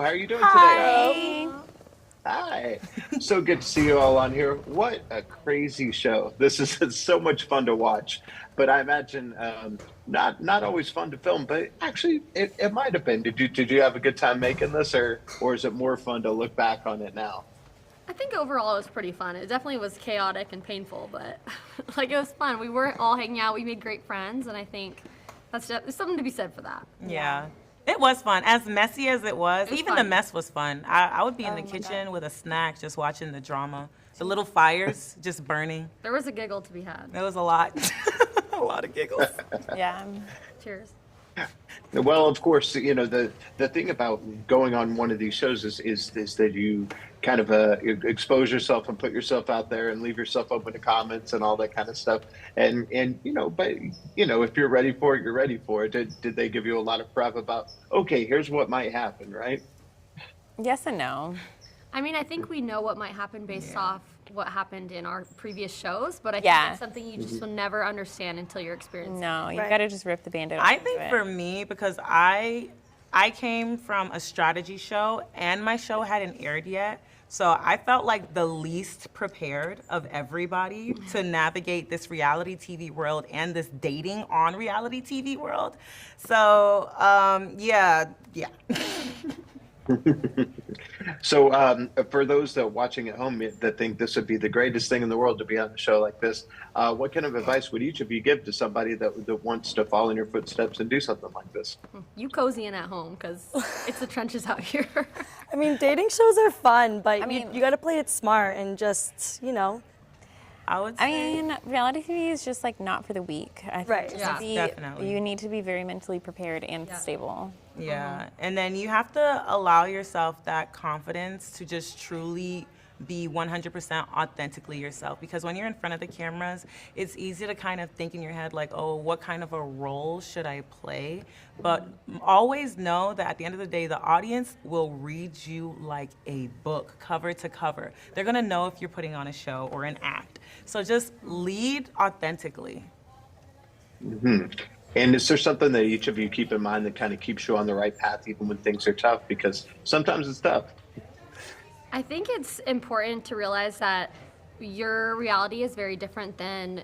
How are you doing today? Hi. Hi. So good to see you all on here. What a crazy show. This is it's so much fun to watch, but I imagine not always fun to film, but actually it might have been. Did you have a good time making this, or is it more fun to look back on it now? I think overall it was pretty fun. It definitely was chaotic and painful, but like it was fun. We were all hanging out. We made great friends, and I think there's something to be said for that. Yeah. It was fun. As messy as it was, even the fun. mess was fun. I would be in the kitchen with a snack just watching the drama. The little fires just burning. There was a giggle to be had. It was a lot. A lot of giggles. Yeah. Cheers. Well, of course, the thing about going on one of these shows is that you kind of expose yourself and put yourself out there and leave yourself open to comments and all that kind of stuff. And but if you're ready for it, you're ready for it. Did they give you a lot of prep about, okay, here's what might happen, right? Yes and no. I mean, I think we know what might happen based off what happened in our previous shows, but I think Yeah. it's something you just will never understand until you're experiencing. No, you Right. gotta just rip the Band-Aid off. I and think do it. for me, because I came from a strategy show and my show hadn't aired yet. So I felt like the least prepared of everybody to navigate this reality TV world and this dating on reality TV world. So yeah. So, for those that are watching at home that think this would be the greatest thing in the world to be on a show like this, what kind of advice would each of you give to somebody that wants to follow in your footsteps and do something like this? You cozy in at home because it's the trenches out here. I mean, dating shows are fun, but mean- you got to play it smart and just, I would I say mean, reality TV is just like not for the weak. I think Right. just Yeah. Definitely. You need to be very mentally prepared and Yeah. stable. Yeah, and then you have to allow yourself that confidence to just truly be 100% authentically yourself. Because when you're in front of the cameras, it's easy to kind of think in your head, like, oh, what kind of a role should I play? But always know that at the end of the day, the audience will read you like a book, cover to cover. They're gonna know if you're putting on a show or an act. So just lead authentically. And is there something that each of you keep in mind that kind of keeps you on the right path even when things are tough? Because sometimes it's tough. I think it's important to realize that your reality is very different than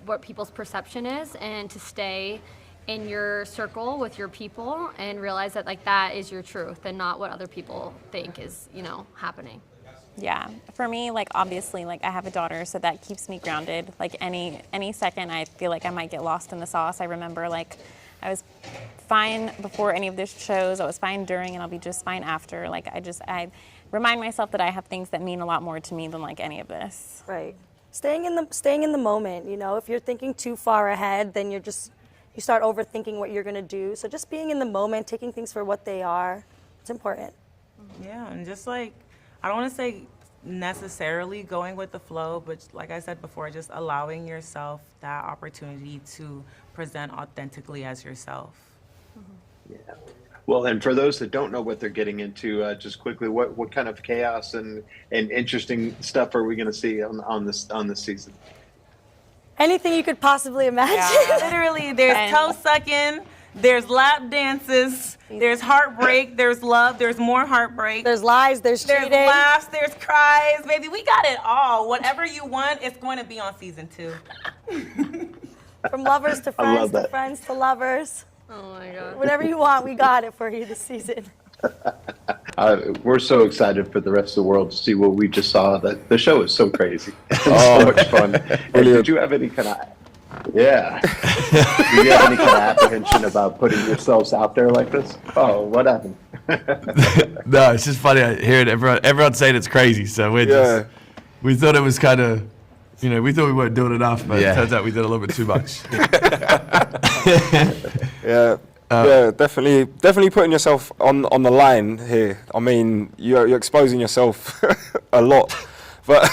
what people's perception is, and to stay in your circle with your people and realize that like that is your truth and not what other people think is, happening. Yeah, for me, like obviously, like I have a daughter, so that keeps me grounded. Like any second, I feel like I might get lost in the sauce. I remember like I was fine before any of these shows. I was fine during, and I'll be just fine after. Like I remind myself that I have things that mean a lot more to me than like any of this. right. Staying in the moment, if you're thinking too far ahead, then you start overthinking what you're going to do. So just being in the moment, taking things for what they are, it's important. Yeah, and just like, I don't want to say necessarily going with the flow, but like I said before, just allowing yourself that opportunity to present authentically as yourself. Yeah. Well, and for those that don't know what they're getting into, just quickly, what kind of chaos and interesting stuff are we going to see on this season? Anything you could possibly imagine. Literally, there's And- toe sucking, there's lap dances, there's heartbreak, there's love, there's more heartbreak. There's lies, there's There's cheating. laughs, there's cries, baby. We got it all. Whatever you want, it's going to be on season 2. From lovers to I love friends to that. friends to lovers. Oh my god. Whatever you want, we got it for you this season. We're so excited for the rest of the world to see what we just saw. That the show is so crazy. It's so much fun. And did you have any kind of did you have any kind of apprehension about putting yourselves out there like this? Oh, what happened? No, it's just funny hearing everyone saying it's crazy. So we thought it was kind of, we thought we weren't doing enough, but it turns out we did a little bit too much. Yeah, definitely putting yourself on the line here. I mean, you're exposing yourself a lot, but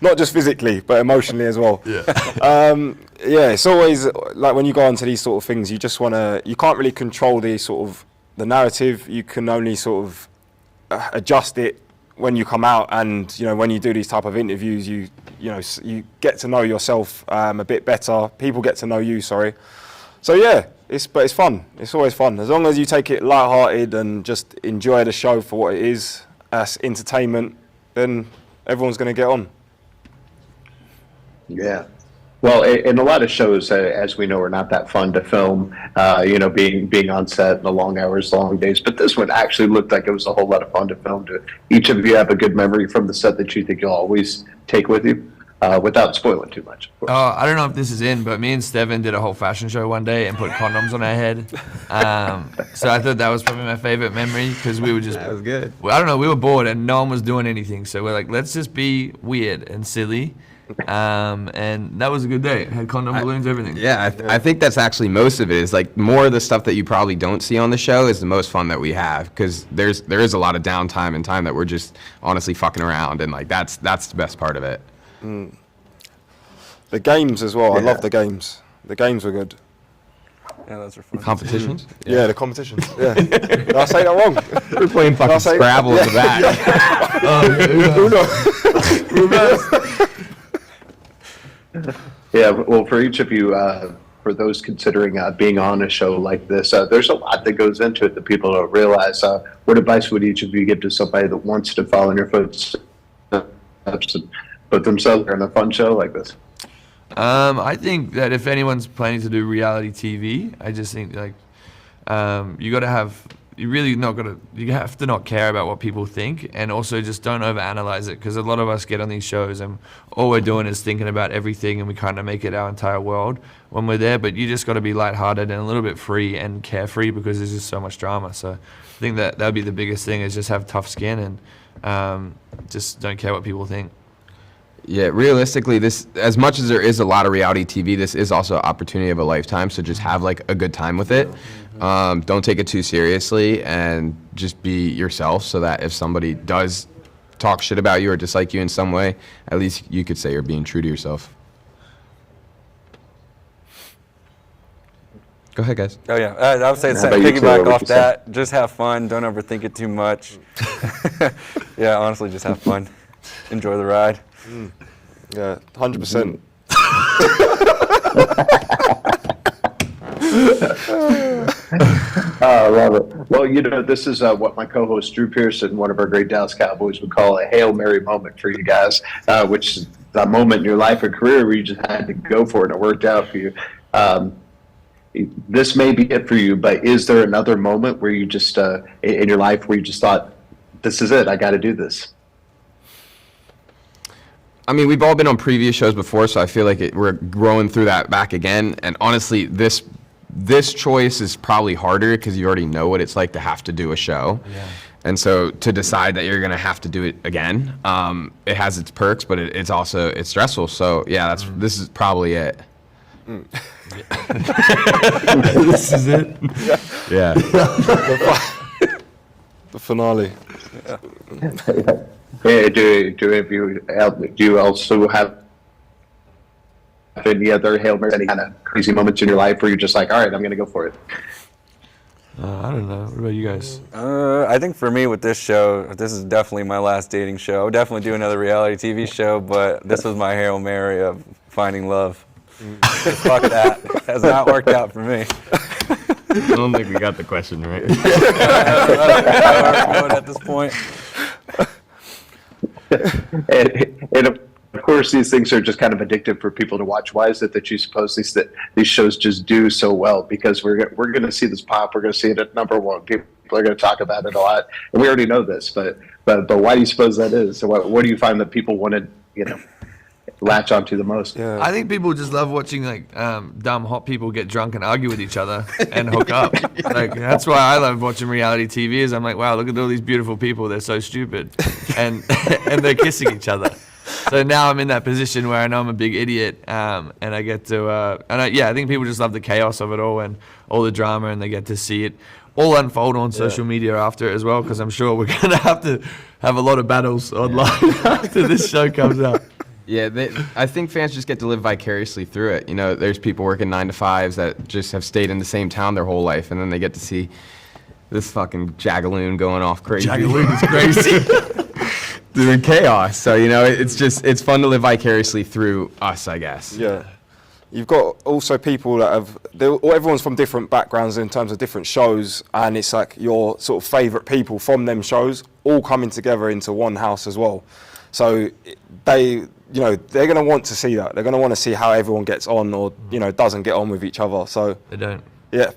not just physically, but emotionally as well. Yeah, it's always like when you go onto these sort of things, you can't really control the narrative. You can only sort of adjust it when you come out, and when you do these type of interviews, you get to know yourself a bit better. People get to know you. Sorry. So yeah, it's fun. It's always fun. As long as you take it light-hearted and just enjoy the show for what it is, as entertainment, then everyone's going to get on. Yeah. Well, and a lot of shows, as we know, are not that fun to film, being on set, the long hours, long days. But this one actually looked like it was a whole lot of fun to film. Do each of you have a good memory from the set that you think you'll always take with you, without spoiling too much? Of course. I don't know if this is in, but me and Steven did a whole fashion show one day and put condoms on our head. So I thought that was probably my favorite memory because we were just. That was good. Well, I don't know. We were bored and no one was doing anything. So we're like, let's just be weird and silly. And that was a good day. Had condom balloons, everything. Yeah, I think that's actually most of it. Is like more of the stuff that you probably don't see on the show is the most fun that we have because there is a lot of downtime and time that we're just honestly fucking around, and like that's the best part of it. The games as well. I love the games. The games were good. Yeah, those are fun. Competitions. Yeah, the competitions. Yeah. Did I say that wrong? We're playing fucking say- Scrabble in the back. Yeah, well, for each of you, for those considering being on a show like this, there's a lot that goes into it that people don't realize. What advice would each of you give to somebody that wants to follow in your footsteps and put themselves in a fun show like this? I think that if anyone's planning to do reality TV, I just think like you got to have. You really not got to. You have to not care about what people think, and also just don't overanalyze it because a lot of us get on these shows and all we're doing is thinking about everything, and we kind of make it our entire world when we're there. But you just got to be lighthearted and a little bit free and carefree because there's just so much drama. So I think that would be the biggest thing is just have tough skin and just don't care what people think. Yeah, realistically, this as much as there is a lot of reality TV, this is also an opportunity of a lifetime. So just have like a good time with it. Don't take it too seriously, and just be yourself. So that if somebody does talk shit about you or dislike you in some way, at least you could say you're being true to yourself. Go ahead, guys. Oh yeah, I would say How about you, Taylor? piggyback What'd off you say? that. Just have fun. Don't overthink it too much. Yeah, honestly, just have fun. Enjoy the ride. Yeah, 100%. I love it. Well, this is what my co-host Drew Pearson, one of our great Dallas Cowboys, would call a Hail Mary moment for you guys, which is the moment in your life or career where you just had to go for it and it worked out for you. This may be it for you, but is there another moment where you just, in your life, where you just thought, this is it, I got to do this? I mean, we've all been on previous shows before, so I feel like we're growing through that back again. And honestly, this choice is probably harder because you already know what it's like to have to do a show. Yeah. And so to decide that you're going to have to do it again, it has its perks, but it's also stressful. So yeah, this is probably it. This is it. Yeah. The finale. Yeah, do you also have any other Hail Mary, any kind of crazy moments in your life where you're just like, all right, I'm going to go for it? I don't know. What about you guys? I think for me with this show, this is definitely my last dating show. I would definitely do another reality TV show, but this was my Hail Mary of finding love. Fuck that. Has not worked out for me. I don't think we got the question right. I don't know at this point. And of course, these things are just kind of addictive for people to watch. Why is it that you suppose these shows just do so well? Because we're going to see this pop. We're going to see it at number one. People are going to talk about it a lot, and we already know this. But why do you suppose that is? So what do you find that people want to latch onto the most? Yeah. I think people just love watching like dumb hot people get drunk and argue with each other and hook up. Like that's why I love watching reality TV. Is I'm like, wow, look at all these beautiful people. They're so stupid, and they're kissing each other. So now I'm in that position where I know I'm a big idiot, and I get to, I think people just love the chaos of it all and all the drama, and they get to see it all unfold on social media after it as well. Because I'm sure we're gonna have to have a lot of battles online after this show comes out. Yeah, I think fans just get to live vicariously through it. You know, there's people working 9 to 5s that just have stayed in the same town their whole life, and then they get to see this fucking jagaloon going off crazy. Jagaloon is crazy. Doing chaos. So, it's fun to live vicariously through us, I guess. Yeah. you've got also people that everyone's from different backgrounds in terms of different shows, and it's like your sort of favourite people from them shows all coming together into one house as well. So they're going to want to see that. They're going to want to see how everyone gets on or, doesn't get on with each other. So They don't. yeah.